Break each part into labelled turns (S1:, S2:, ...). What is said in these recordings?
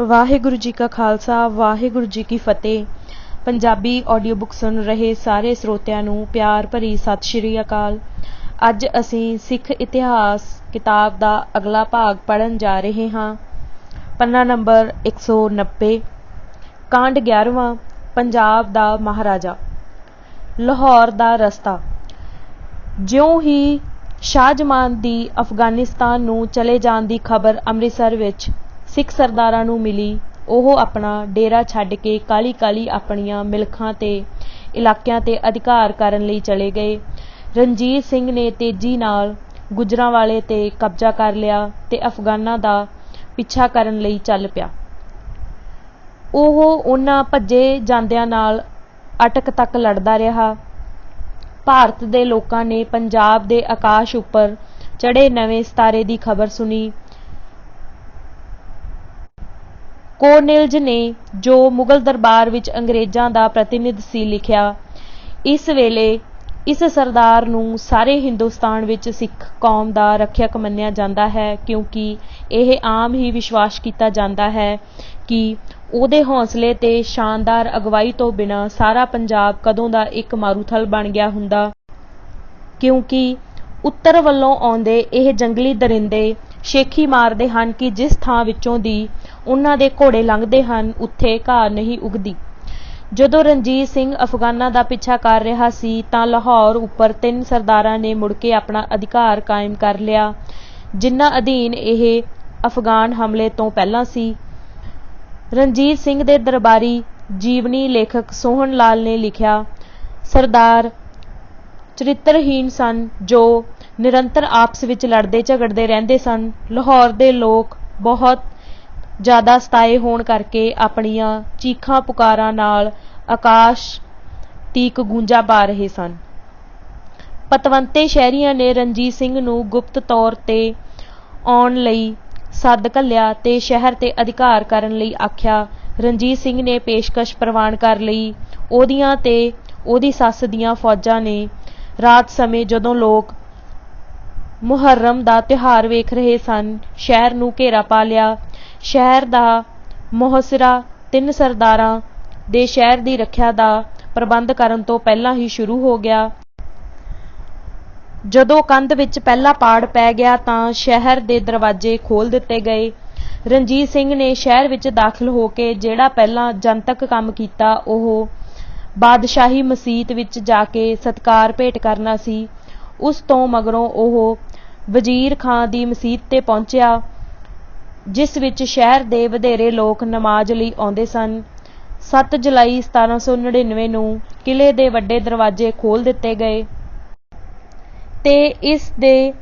S1: ਵਾਹਿਗੁਰੂ ਜੀ ਕਾ ਖਾਲਸਾ ਵਾਹਿਗੁਰੂ ਜੀ ਕੀ ਫਤਿਹ। Punjabi audio book ਸੁਣ ਰਹੇ ਸਾਰੇ ਸਰੋਤਿਆਂ ਨੂੰ ਪਿਆਰ ਭਰੀ ਸਤਿ ਸ਼੍ਰੀ ਅਕਾਲ। ਅੱਜ ਅਸੀਂ ਸਿੱਖ ਇਤਿਹਾਸ ਕਿਤਾਬ ਦਾ ਅਗਲਾ ਭਾਗ ਪੜ੍ਹਨ ਜਾ ਰਹੇ ਹਾਂ। ਪੰਨਾ ਨੰਬਰ 190, ਕਾਂਡ 11ਵਾਂ, ਪੰਜਾਬ ਦਾ ਮਹਾਰਾਜਾ। ਲਾਹੌਰ ਦਾ ਰਸਤਾ। ਜਿਉਂ ਹੀ ਸ਼ਾਹਜਮਾਨ ਦੀ ਅਫਗਾਨਿਸਤਾਨ ਨੂੰ ਚਲੇ ਜਾਣ ਦੀ ਖਬਰ ਅੰਮ੍ਰਿਤਸਰ ਵਿੱਚ ਸਿੱਖ ਸਰਦਾਰਾਂ ਨੂੰ ਮਿਲੀ, ਉਹ ਆਪਣਾ ਡੇਰਾ ਛੱਡ ਕੇ ਕਾਹਲੀ ਕਾਹਲੀ ਆਪਣੀਆਂ ਮਿਲਖਾਂ ਤੇ ਇਲਾਕਿਆਂ ਤੇ ਅਧਿਕਾਰ ਕਰਨ ਲਈ ਚਲੇ ਗਏ। ਰਣਜੀਤ ਸਿੰਘ ਨੇ ਤੇਜ਼ੀ ਨਾਲ ਗੁਜਰਾਂਵਾਲੇ ਤੇ ਕਬਜ਼ਾ ਕਰ ਲਿਆ ਤੇ ਅਫਗਾਨਾਂ ਦਾ ਪਿੱਛਾ ਕਰਨ ਲਈ ਚੱਲ ਪਿਆ। ਉਹ ਉਹਨਾਂ ਭੱਜੇ ਜਾਂਦਿਆਂ ਨਾਲ ਅਟਕ ਤੱਕ ਲੜਦਾ ਰਿਹਾ। ਭਾਰਤ ਦੇ ਲੋਕਾਂ ਨੇ ਪੰਜਾਬ ਦੇ ਆਕਾਸ਼ ਉੱਪਰ ਚੜ੍ਹੇ ਨਵੇਂ ਸਿਤਾਰੇ ਦੀ ਖਬਰ ਸੁਣੀ। ਕੋਰਨਿਲਜ ਨੇ, ਜੋ ਮੁਗਲ ਦਰਬਾਰ ਵਿੱਚ ਅੰਗਰੇਜ਼ਾਂ ਦਾ ਪ੍ਰਤੀਨਿਧ ਸੀ, ਲਿਖਿਆ, ਇਸ ਵੇਲੇ ਇਸ ਸਰਦਾਰ ਨੂੰ ਸਾਰੇ ਹਿੰਦੁਸਤਾਨ ਵਿੱਚ ਸਿੱਖ ਕੌਮ ਦਾ ਰੱਖਿਅਕ ਮੰਨਿਆ ਜਾਂਦਾ ਹੈ, ਕਿਉਂਕਿ ਇਹ ਆਮ ਹੀ ਵਿਸ਼ਵਾਸ ਕੀਤਾ ਜਾਂਦਾ ਹੈ ਕਿ ਉਹਦੇ ਹੌਸਲੇ ਤੇ ਸ਼ਾਨਦਾਰ ਅਗਵਾਈ ਤੋਂ ਬਿਨਾਂ ਸਾਰਾ ਪੰਜਾਬ ਕਦੋਂ ਦਾ ਇੱਕ ਮਾਰੂਥਲ ਬਣ ਗਿਆ ਹੁੰਦਾ, ਕਿਉਂਕਿ ਉੱਤਰ ਵੱਲੋਂ ਆਉਂਦੇ ਇਹ ਜੰਗਲੀ ਦਰਿੰਦੇ ਸ਼ੇਖੀ ਮਾਰਦੇ ਹਨ ਕਿ ਜਿਸ ਥਾਂ ਵਿੱਚੋਂ ਦੀ ਉਹਨਾਂ ਦੇ ਘੋੜੇ ਲੰਘਦੇ ਹਨ, ਉੱਥੇ ਘਾਹ ਨਹੀਂ ਉਗਦੀ। ਜਦੋਂ ਰਣਜੀਤ ਸਿੰਘ ਅਫਗਾਨਾਂ ਦਾ ਪਿੱਛਾ ਕਰ ਰਿਹਾ ਸੀ ਤਾਂ ਲਾਹੌਰ ਉੱਪਰ 3 ਸਰਦਾਰਾਂ ਨੇ ਮੁੜ ਕੇ ਆਪਣਾ ਅਧਿਕਾਰ ਕਾਇਮ ਕਰ ਲਿਆ, ਜਿਨ੍ਹਾਂ ਅਧੀਨ ਇਹ ਅਫਗਾਨ ਹਮਲੇ ਤੋਂ ਪਹਿਲਾਂ ਸੀ। ਰਣਜੀਤ ਸਿੰਘ ਦੇ ਦਰਬਾਰੀ ਜੀਵਨੀ ਲੇਖਕ ਸੋਹਣ ਲਾਲ ਨੇ ਲਿਖਿਆ, ਸਰਦਾਰ ਚਰਿੱਤਰਹੀਣ ਸਨ, ਜੋ ਨਿਰੰਤਰ ਆਪਸ ਵਿੱਚ ਲੜਦੇ ਝਗੜਦੇ ਰਹਿੰਦੇ ਸਨ। ਲਾਹੌਰ ਦੇ ਲੋਕ ਬਹੁਤ ਜ਼ਿਆਦਾ ਸਤਾਏ ਹੋਣ ਕਰਕੇ ਆਪਣੀਆਂ ਚੀਖਾਂ ਪੁਕਾਰਾਂ ਨਾਲ ਆਕਾਸ਼ ਤੀਕ ਗੂੰਜਾਂ ਪਾ ਰਹੇ ਸਨ। ਪਤਵੰਤੇ ਸ਼ਹਿਰੀਆਂ ਨੇ ਰਣਜੀਤ ਸਿੰਘ ਨੂੰ ਗੁਪਤ ਤੌਰ ਤੇ ਆਉਣ ਲਈ ਸੱਦ ਘੱਲਿਆ ਤੇ ਸ਼ਹਿਰ ਤੇ ਅਧਿਕਾਰ ਕਰਨ ਲਈ ਆਖਿਆ। ਰਣਜੀਤ ਸਿੰਘ ਨੇ ਪੇਸ਼ਕਸ਼ ਪ੍ਰਵਾਨ ਕਰ ਲਈ। ਉਹਦੀਆਂ ਤੇ ਉਹਦੀ ਸੱਸ ਦੀਆਂ ਫੌਜਾਂ ਨੇ ਰਾਤ ਸਮੇਂ, ਜਦੋਂ ਲੋਕ ਮੁਹੱਰਮ ਦਾ ਤਿਉਹਾਰ ਵੇਖ ਰਹੇ ਸਨ, ਸ਼ਹਿਰ ਨੂੰ ਘੇਰਾ ਪਾ ਲਿਆ। ਸ਼ਹਿਰ ਦਾ ਮੁਹੱਸਰਾ 3 ਸਰਦਾਰਾਂ ਦੇ ਸ਼ਹਿਰ ਦੀ ਰੱਖਿਆ ਦਾ ਪ੍ਰਬੰਧ ਕਰਨ ਤੋਂ ਪਹਿਲਾਂ ਹੀ ਸ਼ੁਰੂ ਹੋ ਗਿਆ। ਜਦੋਂ ਕੰਧ ਵਿੱਚ ਪਹਿਲਾ ਪਾੜ ਪੈ ਗਿਆ ਤਾਂ ਸ਼ਹਿਰ ਦੇ ਦਰਵਾਜ਼ੇ ਖੋਲ੍ਹ ਦਿੱਤੇ ਗਏ। ਰਣਜੀਤ ਸਿੰਘ ਨੇ ਸ਼ਹਿਰ ਵਿੱਚ ਦਾਖਲ ਹੋ ਕੇ ਜਿਹੜਾ ਪਹਿਲਾਂ ਜਨਤਕ ਕੰਮ ਕੀਤਾ, ਉਹ ਬਾਦਸ਼ਾਹੀ ਮਸੀਤ ਵਿੱਚ ਜਾ ਕੇ ਸਤਿਕਾਰ ਭੇਟ ਕਰਨਾ ਸੀ। ਉਸ ਤੋਂ ਮਗਰੋਂ ਉਹ ਵਜ਼ੀਰ ਖਾਂ ਦੀ ਮਸੀਤ ਤੇ ਪਹੁੰਚਿਆ, ਜਿਸ ਵਿੱਚ ਸ਼ਹਿਰ ਦੇ ਵਧੇਰੇ ਲੋਕ ਨਮਾਜ਼ ਲਈ ਆਉਂਦੇ ਸਨ। 7 ਜੁਲਾਈ 1799 ਨੂੰ ਕਿਲ੍ਹੇ ਦੇ ਵੱਡੇ ਦਰਵਾਜ਼ੇ ਖੋਲ੍ਹ ਦਿੱਤੇ ਗਏ ਤੇ ਇਸ ਦੇ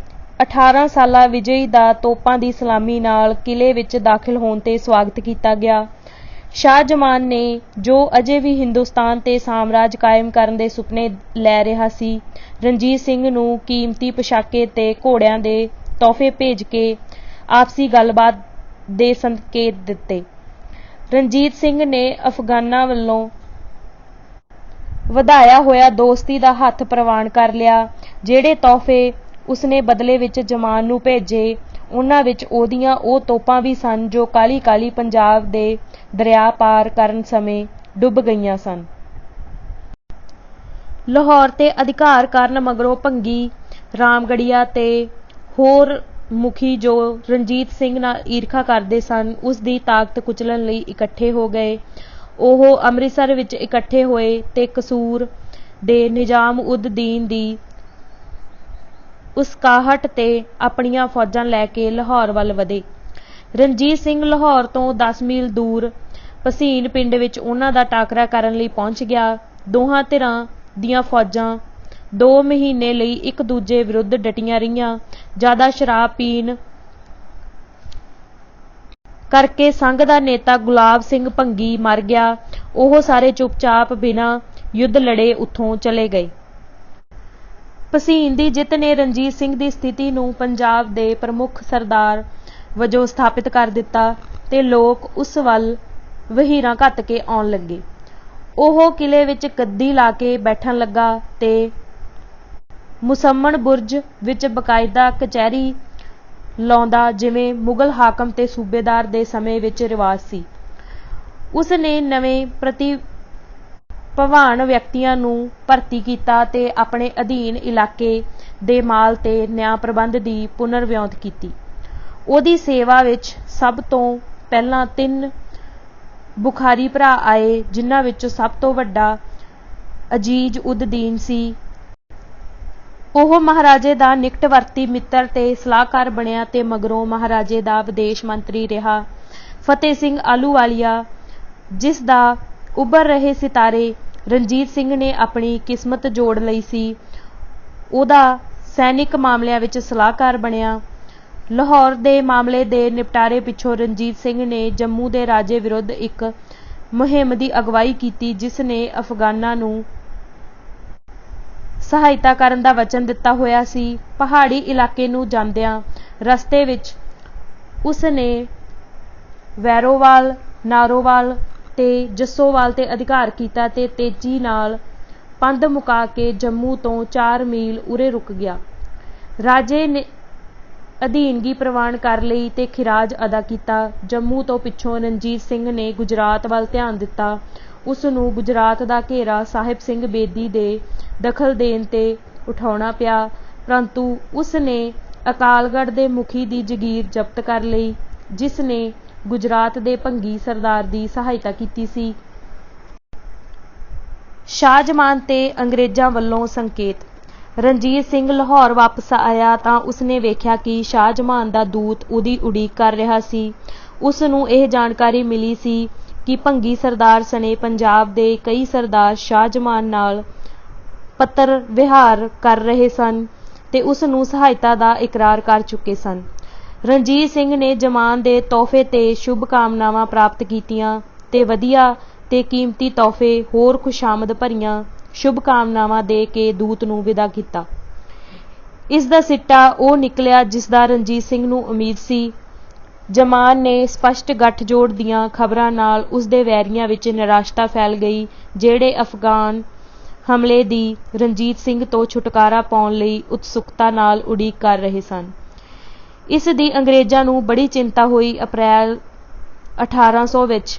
S1: 18 ਸਾਲਾ ਵਿਜਯੀ ਦਾ ਤੋਪਾਂ ਦੀ ਸਲਾਮੀ ਨਾਲ ਕਿਲ੍ਹੇ ਵਿੱਚ ਦਾਖਲ ਹੋਣ ਤੇ ਸਵਾਗਤ ਕੀਤਾ ਗਿਆ। ਸ਼ਾਹਜਮਾਨ ਨੇ, ਜੋ ਅਜੇ ਵੀ ਹਿੰਦੁਸਤਾਨ ਤੇ ਸਾਮਰਾਜ ਕਾਇਮ ਕਰਨ ਦੇ ਸੁਪਨੇ ਲੈ ਰਿਹਾ ਸੀ, ਰਣਜੀਤ ਸਿੰਘ ਨੂੰ ਕੀਮਤੀ ਪੋਸ਼ਾਕੇ ਤੇ ਘੋੜਿਆਂ ਦੇ ਤੋਹਫ਼ੇ ਭੇਜ ਕੇ ਆਪਸੀ ਗੱਲਬਾਤ ਦੇ ਸੰਕੇਤ ਦਿੱਤੇ। ਰਣਜੀਤ ਸਿੰਘ ਨੇ ਅਫਗਾਨਾਂ ਵੱਲੋਂ ਵਧਾਇਆ ਹੋਇਆ ਦੋਸਤੀ ਦਾ ਹੱਥ ਪ੍ਰਵਾਨ ਕਰ ਲਿਆ। ਜਿਹੜੇ ਤੋਹਫ਼ੇ ਉਸਨੇ ਬਦਲੇ ਵਿੱਚ ਜਮਾਨ ਨੂੰ ਭੇਜੇ, ਉਹਨਾਂ ਵਿੱਚ ਉਹਦੀਆਂ ਉਹ ਤੋਪਾਂ ਵੀ ਸਨ ਜੋ ਕਾਹਲੀ ਕਾਹਲੀ ਪੰਜਾਬ ਦੇ ਦਰਿਆ ਪਾਰ ਕਰਨ ਸਮੇਂ ਡੁੱਬ ਗਈਆਂ ਸਨ। ਲਾਹੌਰ ਤੇ ਅਧਿਕਾਰ ਕਰਨ ਮਗਰੋਂ ਭੰਗੀ, ਰਾਮਗੜੀਆ ਤੇ ਹੋਰ ਮੁਖੀ, ਜੋ ਰਣਜੀਤ ਸਿੰਘ ਨਾਲ ਈਰਖਾ ਕਰਦੇ ਸਨ, ਉਸ ਦੀ ਤਾਕਤ ਕੁਚਲਣ ਲਈ ਇਕੱਠੇ ਹੋ ਗਏ। ਉਹ ਅੰਮ੍ਰਿਤਸਰ ਵਿੱਚ ਇਕੱਠੇ ਹੋਏ ਤੇ ਕਸੂਰ ਦੇ ਨਿਜ਼ਾਮ-ਉਦ-ਦੀਨ ਦੀ ਉਸਕਾਹਟ ਤੇ ਆਪਣੀਆਂ ਫੌਜਾਂ ਲੈ ਕੇ ਲਾਹੌਰ ਵੱਲ ਵਧੇ। ਰਣਜੀਤ ਸਿੰਘ ਲਾਹੌਰ ਤੋਂ 10 ਮੀਲ ਦੂਰ ਭਸੀਨ ਪਿੰਡ ਵਿੱਚ ਉਹਨਾਂ ਦਾ ਟਾਕਰਾ ਕਰਨ ਲਈ ਪਹੁੰਚ ਗਿਆ। ਦੋਹਾਂ ਧਿਰਾਂ ਦੀਆਂ ਫੌਜਾਂ 2 ਮਹੀਨੇ ਲਈ ਇੱਕ ਦੂਜੇ ਵਿਰੁੱਧ ਡਟੀਆਂ ਰਹੀਆਂ। ਜ਼ਿਆਦਾ ਸ਼ਰਾਬ ਪੀਣ ਕਰਕੇ ਸੰਘ ਦਾ ਨੇਤਾ ਗੁਲਾਬ ਸਿੰਘ ਭੰਗੀ ਮਰ ਗਿਆ। ਉਹ ਸਾਰੇ ਚੁੱਪਚਾਪ ਬਿਨਾਂ ਯੁੱਧ ਲੜੇ ਉੱਥੋਂ ਚਲੇ ਗਏ। ਭਸੀਨ ਦੀ ਜਿੱਤ ਨੇ ਰਣਜੀਤ ਸਿੰਘ ਦੀ ਸਥਿਤੀ ਨੂੰ ਪੰਜਾਬ ਦੇ ਪ੍ਰਮੁੱਖ ਸਰਦਾਰ ਵਜੋਂ ਸਥਾਪਿਤ ਕਰ ਦਿੱਤਾ ਤੇ ਲੋਕ ਉਸ ਵੱਲ ਵਹੀਰਾਂ ਘੱਤ ਕੇ ਆਉਣ ਲੱਗੇ। ਉਹ ਕਿਲ੍ਹੇ ਵਿੱਚ ਗੱਦੀ ਲਾ ਕੇ ਬੈਠਣ ਲੱਗਾ ਤੇ ਮੁਸੰਮਣ ਬੁਰਜ ਵਿੱਚ ਬਕਾਇਦਾ ਕਚਹਿਰੀ ਲਾਉਂਦਾ ਜਿਵੇਂ ਮੁਗਲ ਹਾਕਮ ਤੇ ਸੂਬੇਦਾਰ ਦੇ ਸਮੇਂ ਵਿੱਚ ਰਿਵਾਜ ਸੀ। ਉਸ ਨੇ ਨਵੇਂ ਪ੍ਰਤਿਭਾਵਾਨ ਵਿਅਕਤੀਆਂ ਨੂੰ ਭਰਤੀ ਕੀਤਾ ਤੇ ਆਪਣੇ ਅਧੀਨ ਇਲਾਕੇ ਦੇ ਮਾਲ ਤੇ ਨਿਆਂ ਪ੍ਰਬੰਧ ਦੀ ਪੁਨਰ-ਵਿਉਂਤ ਕੀਤੀ। ਉਹਦੀ ਸੇਵਾ ਵਿੱਚ ਸਭ ਤੋਂ ਪਹਿਲਾਂ 3 ਬੁਖਾਰੀ ਭਰਾ ਆਏ, ਜਿਨ੍ਹਾਂ ਵਿੱਚੋਂ ਸਭ ਤੋਂ ਵੱਡਾ ਅਜ਼ੀਜ਼-ਉਦ-ਦੀਨ ਸੀ। ਉਹ ਮਹਾਰਾਜੇ ਦਾ ਨਿਕਟਵਰਤੀ ਮਿੱਤਰ ਤੇ ਸਲਾਹਕਾਰ ਬਣਿਆ ਤੇ ਮਗਰੋਂ ਮਹਾਰਾਜੇ ਦਾ ਵਿਦੇਸ਼ ਮੰਤਰੀ ਰਿਹਾ। ਫਤਿਹ ਸਿੰਘ ਆਹਲੂਵਾਲੀਆ, ਜਿਸ ਦਾ ਉੱਭਰ ਰਹੇ ਸਿਤਾਰੇ ਰਣਜੀਤ ਸਿੰਘ ਨੇ ਆਪਣੀ ਕਿਸਮਤ ਜੋੜ ਲਈ ਸੀ, ਉਹਦਾ ਸੈਨਿਕ ਮਾਮਲਿਆਂ ਵਿੱਚ ਸਲਾਹਕਾਰ ਬਣਿਆ। ਲਾਹੌਰ ਦੇ ਮਾਮਲੇ ਦੇ ਨਿਪਟਾਰੇ ਪਿੱਛੋਂ ਰਣਜੀਤ ਸਿੰਘ ਨੇ ਜੰਮੂ ਦੇ ਰਾਜੇ ਵਿਰੁੱਧ ਇੱਕ ਮੁਹਿੰਮ ਦੀ ਅਗਵਾਈ ਕੀਤੀ, ਜਿਸ ਨੇ ਅਫਗਾਨਾਂ ਨੂੰ ਸਹਾਇਤਾ ਕਰਨ ਦਾ ਵਚਨ ਦਿੱਤਾ ਹੋਇਆ ਸੀ। ਪਹਾੜੀ ਇਲਾਕੇ ਨੂੰ ਜਾਂਦਿਆਂ ਰਸਤੇ ਵਿੱਚ ਉਸ ਨੇ ਵੈਰੋਵਾਲ, ਨਾਰੋਵਾਲ ਤੇ ਜੱਸੋਵਾਲ ਤੇ ਅਧਿਕਾਰ ਕੀਤਾ ਤੇ ਤੇਜ਼ੀ ਨਾਲ ਪੰਧ ਮੁਕਾ ਕੇ ਜੰਮੂ ਤੋਂ 4 ਮੀਲ ਉਰੇ ਰੁਕ ਗਿਆ। ਰਾਜੇ ਨੇ ਅਧੀਨਗੀ ਪ੍ਰਵਾਨ ਕਰ ਲਈ ਤੇ ਖਿਰਾਜ ਅਦਾ ਕੀਤਾ। ਜੰਮੂ ਤੋਂ ਪਿੱਛੋਂ ਰਣਜੀਤ ਸਿੰਘ ਨੇ ਗੁਜਰਾਤ ਵੱਲ ਧਿਆਨ ਦਿੱਤਾ। ਉਸ ਨੂੰ ਗੁਜਰਾਤ ਦਾ ਘੇਰਾ ਸਾਹਿਬ ਸਿੰਘ ਬੇਦੀ ਦੇ ਦਖਲ ਦੇਣ ਤੇ ਉਠਾਉਣਾ ਪਿਆ, ਪਰੰਤੂ ਉਸ ਨੇ ਅਕਾਲਗੜ੍ਹ ਦੇ ਮੁਖੀ ਦੀ ਜਗੀਰ ਜ਼ਬਤ ਕਰ ਲਈ, ਜਿਸ ਨੇ ਗੁਜਰਾਤ ਦੇ ਭੰਗੀ ਸਰਦਾਰ ਦੀ ਸਹਾਇਤਾ ਕੀਤੀ ਸੀ। ਸ਼ਾਹਜਮਾਨ ਤੇ ਅੰਗਰੇਜ਼ਾਂ ਵੱਲੋਂ ਸੰਕੇਤ। ਰਣਜੀਤ ਸਿੰਘ ਲਾਹੌਰ ਵਾਪਸ ਆਇਆ ਤਾਂ ਉਸਨੇ ਵੇਖਿਆ ਕਿ ਸ਼ਾਹਜਮਾਨ ਦਾ ਦੂਤ ਉਹਦੀ ਉਡੀਕ ਕਰ ਰਿਹਾ ਸੀ। ਉਸ ਨੂੰ ਇਹ ਜਾਣਕਾਰੀ ਮਿਲੀ ਸੀ ਕਿ ਭੰਗੀ ਸਰਦਾਰ ਸਣੇ ਪੰਜਾਬ ਦੇ ਕਈ ਸਰਦਾਰ ਸ਼ਾਹਜਮਾਨ ਨਾਲ ਪੱਤਰ ਵਿਹਾਰ ਕਰ ਰਹੇ ਸਨ ਤੇ ਉਸ ਨੂੰ ਸਹਾਇਤਾ ਦਾ ਇਕਰਾਰ ਕਰ ਚੁੱਕੇ ਸਨ। ਰਣਜੀਤ ਸਿੰਘ ਨੇ ਜਮਾਨ ਦੇ ਤੋਹਫੇ ਤੇ ਸ਼ੁਭ ਕਾਮਨਾਵਾਂ ਪ੍ਰਾਪਤ ਕੀਤੀਆਂ ਤੇ ਵਧੀਆ ਤੇ ਕੀਮਤੀ ਤੋਹਫੇ ਹੋਰ ਖੁਸ਼ਾਮਦ ਭਰੀਆਂ ਸ਼ੁਭ ਕਾਮਨਾਵਾਂ ਦੇ ਕੇ ਦੂਤ ਨੂੰ ਵਿਦਾ ਕੀਤਾ। ਇਸ ਦਾ ਸਿੱਟਾ ਉਹ ਨਿਕਲਿਆ ਜਿਸ ਦਾ ਰਣਜੀਤ ਸਿੰਘ ਨੂੰ ਉਮੀਦ ਸੀ। ਜਮਾਨ ਨੇ ਸਪਸ਼ਟ ਗੱਠਜੋੜ ਦੀਆਂ ਖਬਰਾਂ ਨਾਲ ਉਸ ਦੇ ਵੈਰੀਆਂ ਵਿੱਚ ਨਿਰਾਸ਼ਤਾ ਫੈਲ ਗਈ, ਜਿਹੜੇ ਅਫਗਾਨ ਹਮਲੇ ਦੀ ਰਣਜੀਤ ਸਿੰਘ ਤੋਂ ਛੁਟਕਾਰਾ ਪਾਉਣ ਲਈ ਉਤਸੁਕਤਾ ਨਾਲ ਉਡੀਕ ਕਰ ਰਹੇ ਸਨ। ਇਸ ਦੀ ਅੰਗਰੇਜ਼ਾਂ ਨੂੰ ਬੜੀ ਚਿੰਤਾ ਹੋਈ। ਅਪ੍ਰੈਲ 1800 ਵਿੱਚ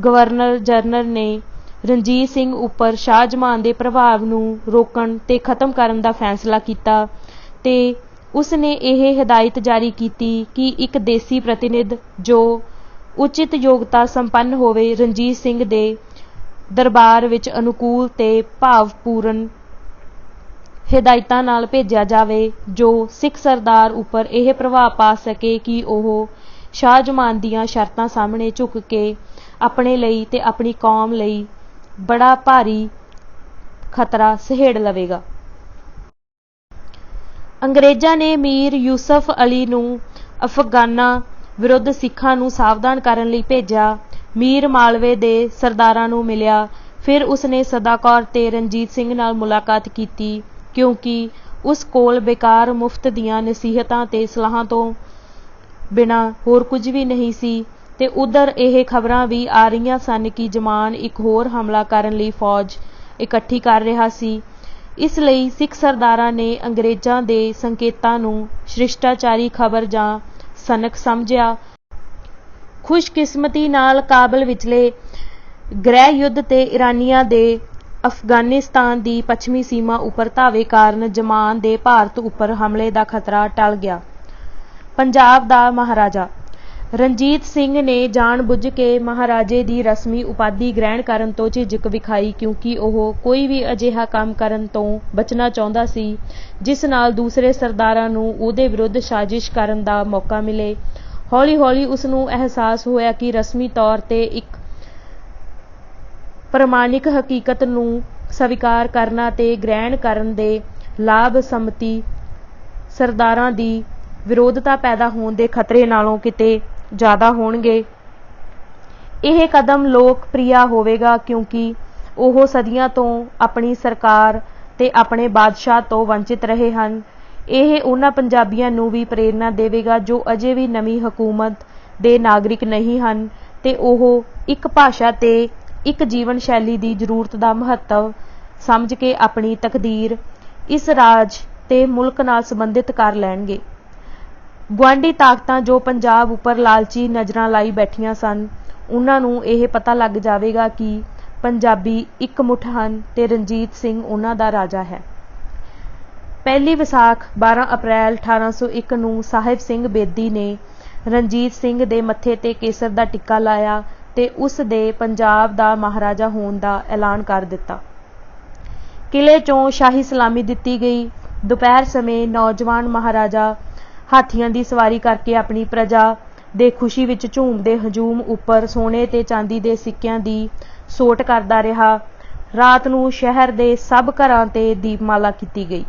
S1: ਗਵਰਨਰ ਜਨਰਲ ਨੇ ਰਣਜੀਤ ਸਿੰਘ ਉੱਪਰ ਸ਼ਾਹਜਮਾਨ ਦੇ ਪ੍ਰਭਾਵ ਨੂੰ ਰੋਕਣ ਤੇ ਖਤਮ ਕਰਨ ਦਾ ਫੈਸਲਾ ਕੀਤਾ ਤੇ ਉਸ ਨੇ ਇਹ ਹਦਾਇਤ ਜਾਰੀ ਕੀਤੀ ਕਿ ਇੱਕ ਦੇਸੀ ਪ੍ਰਤੀਨਿਧ ਜੋ ਉਚਿਤ ਯੋਗਤਾ ਸੰਪੰਨ ਹੋਵੇ, ਰਣਜੀਤ ਸਿੰਘ ਦੇ ਦਰਬਾਰ ਵਿੱਚ ਅਨੁਕੂਲ ਤੇ ਭਾਵਪੂਰਨ ਹਦਾਇਤਾਂ ਨਾਲ ਭੇਜਿਆ ਜਾਵੇ, ਜੋ ਸਿੱਖ ਸਰਦਾਰ ਉੱਪਰ ਇਹ ਪ੍ਰਭਾਵ ਪਾ ਸਕੇ ਕਿ ਉਹ ਸ਼ਾਹਜਮਾਨ ਦੀਆਂ ਸ਼ਰਤਾਂ ਸਾਹਮਣੇ ਝੁਕ ਕੇ ਆਪਣੇ ਲਈ ਤੇ ਆਪਣੀ ਕੌਮ ਲਈ ਬੜਾ ਭਾਰੀ ਖਤਰਾ ਸਹੇੜ ਲਵੇਗਾ। ਅੰਗਰੇਜ਼ਾਂ ਨੇ ਮੀਰ ਯੂਸਫ ਅਲੀ ਨੂੰ ਅਫਗਾਨਾਂ ਵਿਰੁੱਧ ਸਿੱਖਾਂ ਨੂੰ ਸਾਵਧਾਨ ਕਰਨ ਲਈ ਭੇਜਿਆ। ਮੀਰ ਮਾਲਵੇ ਦੇ ਸਰਦਾਰਾਂ ਨੂੰ ਮਿਲਿਆ। ਫਿਰ ਉਸਨੇ ਸਦਾ ਕੌਰ ਤੇ ਰਣਜੀਤ ਸਿੰਘ ਨਾਲ ਮੁਲਾਕਾਤ ਕੀਤੀ, ਕਿਉਂਕਿ ਉਸ ਕੋਲ ਬੇਕਾਰ ਮੁਫਤ ਦੀਆਂ ਨਸੀਹਤਾਂ ਤੇ ਸਲਾਹਾਂ ਤੋਂ ਬਿਨਾਂ ਹੋਰ ਕੁਝ ਵੀ ਨਹੀਂ ਸੀ ਤੇ ਉਧਰ ਇਹ ਖਬਰਾਂ ਵੀ ਆ ਰਹੀਆਂ ਸਨ ਕਿ ਜਮਾਨ ਇੱਕ ਹੋਰ ਹਮਲਾ ਕਰਨ ਲਈ ਫੌਜ ਇਕੱਠੀ ਕਰ ਰਿਹਾ ਸੀ। ਇਸ ਲਈ ਸਿੱਖ ਸਰਦਾਰਾਂ ਨੇ ਅੰਗਰੇਜ਼ਾਂ ਦੇ ਸੰਕੇਤਾਂ ਨੂੰ ਸ਼ਿਸ਼ਟਾਚਾਰੀ ਖਬਰ ਜਾਂ ਸਨਕ ਸਮਝਿਆ। ਖੁਸ਼ਕਿਸਮਤੀ ਨਾਲ ਕਾਬਲ ਵਿਚਲੇ ਗ੍ਰਹਿ ਯੁੱਧ ਤੇ ਇਰਾਨੀਆਂ ਦੇ ਅਫਗਾਨਿਸਤਾਨ ਦੀ ਪੱਛਮੀ ਸੀਮਾ ਉੱਪਰ ਧਾਵੇ ਕਾਰਨ ਜਮਾਨ ਦੇ ਭਾਰਤ ਉੱਪਰ ਹਮਲੇ ਦਾ ਖਤਰਾ ਟਲ ਗਿਆ। ਪੰਜਾਬ ਦਾ ਮਹਾਰਾਜਾ। ਰਣਜੀਤ ਸਿੰਘ ਨੇ ਜਾਣ-ਬੁੱਝ ਕੇ ਮਹਾਰਾਜੇ ਦੀ ਰਸਮੀ ਉਪਾਧੀ ਗ੍ਰਹਿਣ ਕਰਨ ਤੋਂ ਝਿਜਕ ਵਿਖਾਈ, ਕਿਉਂਕਿ ਉਹ ਕੋਈ ਵੀ ਅਜਿਹਾ ਕੰਮ ਕਰਨ ਤੋਂ ਬਚਣਾ ਚਾਹੁੰਦਾ ਸੀ ਜਿਸ ਨਾਲ ਦੂਸਰੇ ਸਰਦਾਰਾਂ ਨੂੰ ਉਹਦੇ ਵਿਰੁੱਧ ਸਾਜ਼ਿਸ਼ ਕਰਨ ਦਾ ਮੌਕਾ ਮਿਲੇ। ਹੌਲੀ-ਹੌਲੀ ਉਸ ਨੂੰ ਅਹਿਸਾਸ ਹੋਇਆ ਕਿ ਰਸਮੀ ਤੌਰ ਤੇ ਇੱਕ ਪ੍ਰਮਾਣਿਕ ਹਕੀਕਤ ਨੂੰ ਸਵੀਕਾਰ ਕਰਨਾ ਤੇ ਗ੍ਰਹਿਣ ਕਰਨ ਦੇ ਲਾਭ ਸੰਮਤੀ ਸਰਦਾਰਾਂ ਦੀ ਵਿਰੋਧਤਾ ਪੈਦਾ ਹੋਣ ਦੇ ਖਤਰੇ ਨਾਲੋਂ ਕਿਤੇ ਜ਼ਿਆਦਾ ਹੋਣਗੇ। ਇਹ ਕਦਮ ਲੋਕ ਪ੍ਰਿਆ ਹੋਵੇਗਾ, ਕਿਉਂਕਿ ਉਹ ਸਦੀਆਂ ਤੋਂ ਆਪਣੀ ਸਰਕਾਰ ਤੇ ਆਪਣੇ ਬਾਦਸ਼ਾਹ ਤੋਂ ਵੰਚਿਤ ਰਹੇ ਹਨ। ਇਹ ਉਹਨਾਂ ਪੰਜਾਬੀਆਂ ਨੂੰ ਵੀ ਪ੍ਰੇਰਨਾ ਦੇਵੇਗਾ ਜੋ ਅਜੇ ਵੀ ਨਵੀਂ ਹਕੂਮਤ ਦੇ ਨਾਗਰਿਕ ਨਹੀਂ ਹਨ ਤੇ ਉਹ ਇੱਕ ਭਾਸ਼ਾ ਤੇ ਇੱਕ ਜੀਵਨ ਸ਼ੈਲੀ ਦੀ ਜ਼ਰੂਰਤ ਦਾ ਮਹੱਤਵ ਸਮਝ ਕੇ ਆਪਣੀ ਤਕਦੀਰ ਇਸ ਰਾਜ ਤੇ ਮੁਲਕ ਨਾਲ ਸੰਬੰਧਿਤ ਕਰ ਲੈਣਗੇ। ਗੁਆਂਢੀ ਤਾਕਤਾਂ ਜੋ ਪੰਜਾਬ ਉੱਪਰ ਲਾਲਚੀ ਨਜ਼ਰਾਂ ਲਾਈ ਬੈਠੀਆਂ ਸਨ, ਉਹਨਾਂ ਨੂੰ ਇਹ ਪਤਾ ਲੱਗ ਜਾਵੇਗਾ ਕਿ ਪੰਜਾਬੀ ਇਕਮੁੱਠ ਹਨ ਤੇ ਰਣਜੀਤ ਸਿੰਘ ਉਹਨਾਂ ਦਾ ਰਾਜਾ ਹੈ। ਪਹਿਲੀ ਵਿਸਾਖ 12 ਅਪ੍ਰੈਲ 1801 ਨੂੰ ਸਾਹਿਬ ਸਿੰਘ ਬੇਦੀ ਨੇ ਰਣਜੀਤ ਸਿੰਘ ਦੇ ਮੱਥੇ ਤੇ ਕੇਸਰ ਦਾ ਟਿੱਕਾ ਲਾਇਆ ਤੇ ਉਸ ਦੇ ਪੰਜਾਬ ਦਾ ਮਹਾਰਾਜਾ ਹੋਣ ਦਾ ਐਲਾਨ ਕਰ ਦਿੱਤਾ। ਕਿਲੇ ਚੋਂ ਸ਼ਾਹੀ ਸਲਾਮੀ ਦਿੱਤੀ ਗਈ। ਦੁਪਹਿਰ ਸਮੇਂ ਨੌਜਵਾਨ ਮਹਾਰਾਜਾ ਹਾਥੀਆਂ ਦੀ ਸਵਾਰੀ ਕਰਕੇ ਆਪਣੀ ਪ੍ਰਜਾ ਦੇ ਖੁਸ਼ੀ ਵਿੱਚ ਝੂਮਦੇ ਹਜੂਮ ਉੱਪਰ ਸੋਨੇ ਤੇ ਚਾਂਦੀ ਦੇ ਸਿੱਕਿਆਂ ਦੀ ਸੋਟ ਕਰਦਾ ਰਿਹਾ। ਰਾਤ ਨੂੰ ਸ਼ਹਿਰ ਦੇ ਸਭ ਘਰਾਂ ਤੇ ਦੀਪਮਾਲਾ ਕੀਤੀ ਗਈ।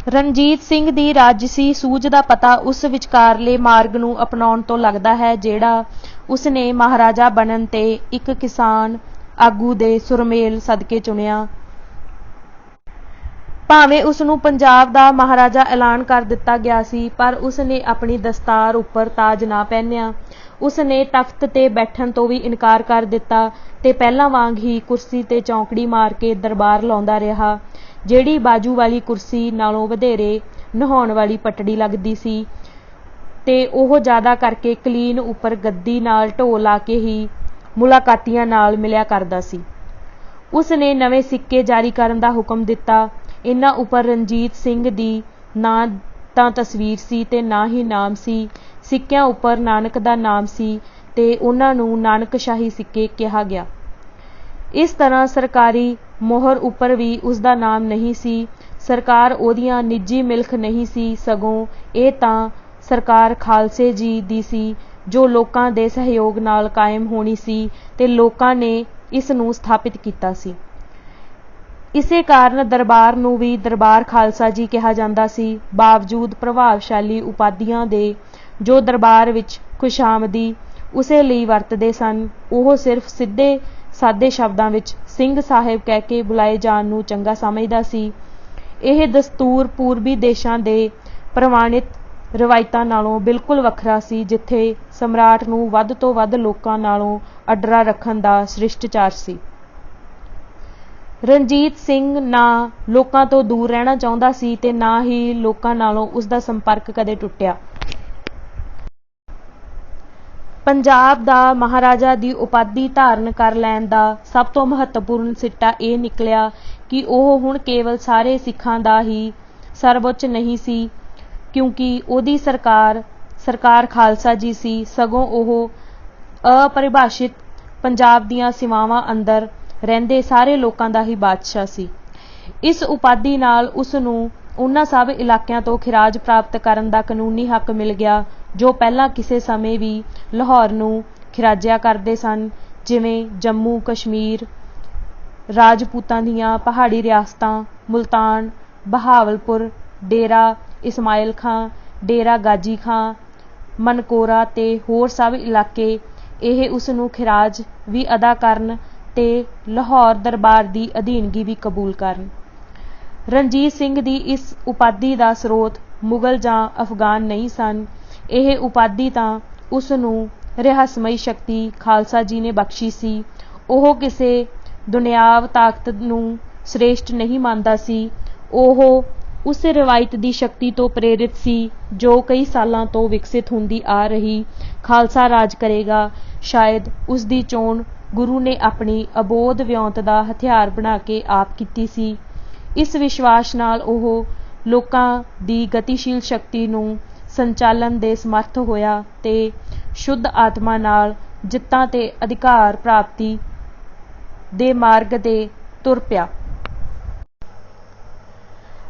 S1: ਰਣਜੀਤ ਸਿੰਘ ਦੀ ਰਾਜਸੀ ਸੂਝ ਦਾ ਪਤਾ ਉਸ ਵਿਚਕਾਰਲੇ ਮਾਰਗ ਨੂੰ ਅਪਣਾਉਣ ਤੋਂ ਲੱਗਦਾ ਹੈ ਜਿਹੜਾ ਉਸਨੇ ਮਹਾਰਾਜਾ ਬਣਨ ਤੇ ਇੱਕ ਕਿਸਾਨ ਆਗੂ ਦੇ ਸੁਰਮੇਲ ਸਦਕੇ ਚੁਣਿਆ। ਭਾਵੇਂ ਉਸਨੂੰ ਪੰਜਾਬ ਦਾ ਮਹਾਰਾਜਾ ਐਲਾਨ ਕਰ ਦਿੱਤਾ ਗਿਆ ਸੀ, ਪਰ ਉਸਨੇ ਆਪਣੀ ਦਸਤਾਰ ਉੱਪਰ ਤਾਜ ਨਾ ਪਹਿਨਿਆ। ਉਸਨੇ ਤਖਤ ਤੇ ਬੈਠਣ ਤੋਂ ਵੀ ਇਨਕਾਰ ਕਰ ਦਿੱਤਾ ਤੇ ਪਹਿਲਾਂ ਵਾਂਗ ਹੀ ਕੁਰਸੀ ਤੇ ਚੌਂਕੜੀ ਮਾਰ ਕੇ ਦਰਬਾਰ ਲਾਉਂਦਾ ਰਿਹਾ, ਜਿਹੜੀ ਬਾਜੂ ਵਾਲੀ ਕੁਰਸੀ ਨਾਲੋਂ ਵਧੇਰੇ ਨਹਾਉਣ ਵਾਲੀ ਪਟੜੀ ਲੱਗਦੀ ਸੀ ਤੇ ਉਹ ਜ਼ਿਆਦਾ ਕਰਕੇ ਕਲੀਨ ਉੱਪਰ ਗੱਦੀ ਨਾਲ ਢੋ ਲਾ ਕੇ ਹੀ ਮੁਲਾਕਾਤੀਆਂ ਨਾਲ ਮਿਲਿਆ ਕਰਦਾ ਸੀ। ਉਸਨੇ ਨਵੇਂ ਸਿੱਕੇ ਜਾਰੀ ਕਰਨ ਦਾ ਹੁਕਮ ਦਿੱਤਾ। ਇਹਨਾਂ ਉੱਪਰ ਰਣਜੀਤ ਸਿੰਘ ਦੀ ਨਾ ਤਾਂ ਤਸਵੀਰ ਸੀ ਤੇ ਨਾ ਹੀ ਨਾਮ ਸੀ। ਸਿੱਕਿਆਂ ਉੱਪਰ ਨਾਨਕ ਦਾ ਨਾਮ ਸੀ ਤੇ ਉਹਨਾਂ ਨੂੰ ਨਾਨਕਸ਼ਾਹੀ ਸਿੱਕੇ ਕਿਹਾ ਗਿਆ। ਇਸ ਤਰ੍ਹਾਂ ਸਰਕਾਰੀ ਮੋਹਰ ਉੱਪਰ ਵੀ ਉਸਦਾ ਨਾਮ ਨਹੀਂ ਸੀ। ਸਰਕਾਰ ਉਹਦੀਆਂ ਨਿੱਜੀ ਮਿਲਕ ਨਹੀਂ ਸੀ, ਸਗੋਂ ਇਹ ਤਾਂ ਸਰਕਾਰ ਖਾਲਸੇ ਜੀ ਦੀ ਸੀ ਜੋ ਲੋਕਾਂ ਦੇ ਸਹਿਯੋਗ ਨਾਲ ਕਾਇਮ ਹੋਣੀ ਸੀ ਤੇ ਲੋਕਾਂ ਨੇ ਇਸ ਨੂੰ ਸਥਾਪਿਤ ਕੀਤਾ ਸੀ। ਇਸੇ ਕਾਰਨ ਦਰਬਾਰ ਨੂੰ ਵੀ ਦਰਬਾਰ ਖਾਲਸਾ ਜੀ ਕਿਹਾ ਜਾਂਦਾ ਸੀ। ਬਾਵਜੂਦ ਪ੍ਰਭਾਵਸ਼ਾਲੀ ਉਪਾਧੀਆਂ ਦੇ ਜੋ ਦਰਬਾਰ ਵਿੱਚ ਖੁਸ਼ਾਮਦੀ ਉਸੇ ਲਈ ਵਰਤਦੇ ਸਨ, ਉਹ ਸਿਰਫ ਸਿੱਧੇ ਸਾਦੇ ਸ਼ਬਦਾਂ ਵਿੱਚ ਸਿੰਘ ਸਾਹਿਬ ਕਹਿ ਕੇ ਬੁਲਾਏ ਜਾਣ ਨੂੰ ਚੰਗਾ ਸਮਝਦਾ ਸੀ। ਇਹ ਦਸਤੂਰ ਪੂਰਬੀ ਦੇਸ਼ਾਂ ਦੇ ਪ੍ਰਵਾਨਿਤ ਰਵਾਇਤਾਂ ਨਾਲੋਂ ਬਿਲਕੁਲ ਵੱਖਰਾ ਸੀ, ਜਿੱਥੇ ਸਮਰਾਟ ਨੂੰ ਵੱਧ ਤੋਂ ਵੱਧ ਲੋਕਾਂ ਨਾਲੋਂ ਅੱਡਰਾ ਰੱਖਣ ਦਾ ਸ਼ਿਸ਼ਟਾਚਾਰ ਸੀ। ਰਣਜੀਤ ਸਿੰਘ ਨਾ ਲੋਕਾਂ ਤੋਂ ਦੂਰ ਰਹਿਣਾ ਚਾਹੁੰਦਾ ਸੀ ਤੇ ਨਾ ਹੀ ਲੋਕਾਂ ਨਾਲੋਂ ਉਸਦਾ ਸੰਪਰਕ ਕਦੇ ਟੁੱਟਿਆ। ਪੰਜਾਬ ਦਾ ਮਹਾਰਾਜਾ ਦੀ ਉਪਾਧੀ ਧਾਰਨ ਕਰ ਲੈਣ ਦਾ ਸਭ ਤੋਂ ਮਹੱਤਵਪੂਰਨ ਸਿੱਟਾ ਇਹ ਨਿਕਲਿਆ ਕਿ ਉਹ ਹੁਣ ਕੇਵਲ ਸਾਰੇ ਸਿੱਖਾਂ ਦਾ ਹੀ ਸਰਵਉੱਚ ਨਹੀਂ ਸੀ, ਕਿਉਂਕਿ ਉਹਦੀ ਸਰਕਾਰ ਖਾਲਸਾ ਜੀ ਸੀ, ਸਗੋਂ ਉਹ ਅਪਰਿਭਾਸ਼ਿਤ ਪੰਜਾਬ ਦੀਆਂ ਸੀਮਾਵਾਂ ਅੰਦਰ ਰਹਿੰਦੇ ਸਾਰੇ ਲੋਕਾਂ ਦਾ ਹੀ ਬਾਦਸ਼ਾਹ ਸੀ। ਇਸ ਉਪਾਧੀ ਨਾਲ ਉਸ ਨੂੰ ਉਹਨਾਂ ਸਭ ਇਲਾਕਿਆਂ ਤੋਂ ਖਿਰਾਜ ਪ੍ਰਾਪਤ ਕਰਨ ਦਾ ਕਾਨੂੰਨੀ ਹੱਕ ਮਿਲ ਗਿਆ ਜੋ ਪਹਿਲਾਂ ਕਿਸੇ ਸਮੇਂ ਵੀ ਲਾਹੌਰ ਨੂੰ ਖਿਰਾਜਿਆ ਕਰਦੇ ਸਨ, ਜਿਵੇਂ ਜੰਮੂ ਕਸ਼ਮੀਰ, ਰਾਜਪੂਤਾਂ ਦੀਆਂ ਪਹਾੜੀ ਰਿਆਸਤਾਂ, ਮੁਲਤਾਨ, ਬਹਾਵਲਪੁਰ, ਡੇਰਾ ਇਸਮਾਇਲ ਖਾਂ, ਡੇਰਾ ਗਾਜੀ ਖਾਂ, ਮਨਕੋਰਾ ਤੇ ਹੋਰ ਸਭ ਇਲਾਕੇ। ਇਹ ਉਸ ਨੂੰ ਖਿਰਾਜ ਵੀ ਅਦਾ ਕਰਨ ਤੇ ਲਾਹੌਰ ਦਰਬਾਰ ਦੀ ਅਧੀਨਗੀ ਵੀ ਕਬੂਲ ਕਰਨ। ਰਣਜੀਤ ਸਿੰਘ ਦੀ ਇਸ ਉਪਾਧੀ ਦਾ ਸਰੋਤ ਮੁਗਲ ਜਾਂ ਅਫਗਾਨ ਨਹੀਂ ਸਨ। ਇਹ ਉਪਾਧੀ ਤਾਂ ਉਸ ਨੂੰ ਰਹੱਸਮਈ ਸ਼ਕਤੀ ਖਾਲਸਾ ਜੀ ਨੇ ਬਖਸ਼ੀ ਸੀ। ਉਹ ਕਿਸੇ ਦੁਨਿਆਵ ਤਾਕਤ ਨੂੰ ਸ੍ਰੇਸ਼ਟ ਨਹੀਂ ਮੰਨਦਾ ਸੀ। ਉਹ ਉਸ ਰਵਾਇਤ ਦੀ ਸ਼ਕਤੀ ਤੋਂ ਪ੍ਰੇਰਿਤ ਸੀ ਜੋ ਕਈ ਸਾਲਾਂ ਤੋਂ ਵਿਕਸਿਤ ਹੁੰਦੀ ਆ ਰਹੀ ਖਾਲਸਾ ਰਾਜ ਕਰੇਗਾ। ਸ਼ਾਇਦ ਉਸ ਦੀ ਚੋਣ ਗੁਰੂ ਨੇ ਆਪਣੀ ਅਬੋਧ ਵਿਉਂਤ ਦਾ ਹਥਿਆਰ ਬਣਾ ਕੇ ਆਪ ਕੀਤੀ ਸੀ। ਇਸ ਵਿਸ਼ਵਾਸ ਨਾਲ ਉਹ ਲੋਕਾਂ ਦੀ ਗਤੀਸ਼ੀਲ ਸ਼ਕਤੀ ਨੂੰ ਸੰਚਾਲਨ ਦੇ ਸਮਰਥ ਹੋਇਆ ਤੇ ਸ਼ੁੱਧ ਆਤਮਾ ਨਾਲ ਜਿੱਤਾਂ ਤੇ ਅਧਿਕਾਰ ਪ੍ਰਾਪਤੀ ਦੇ ਮਾਰਗ ਤੇ ਤੁਰ ਪਿਆ।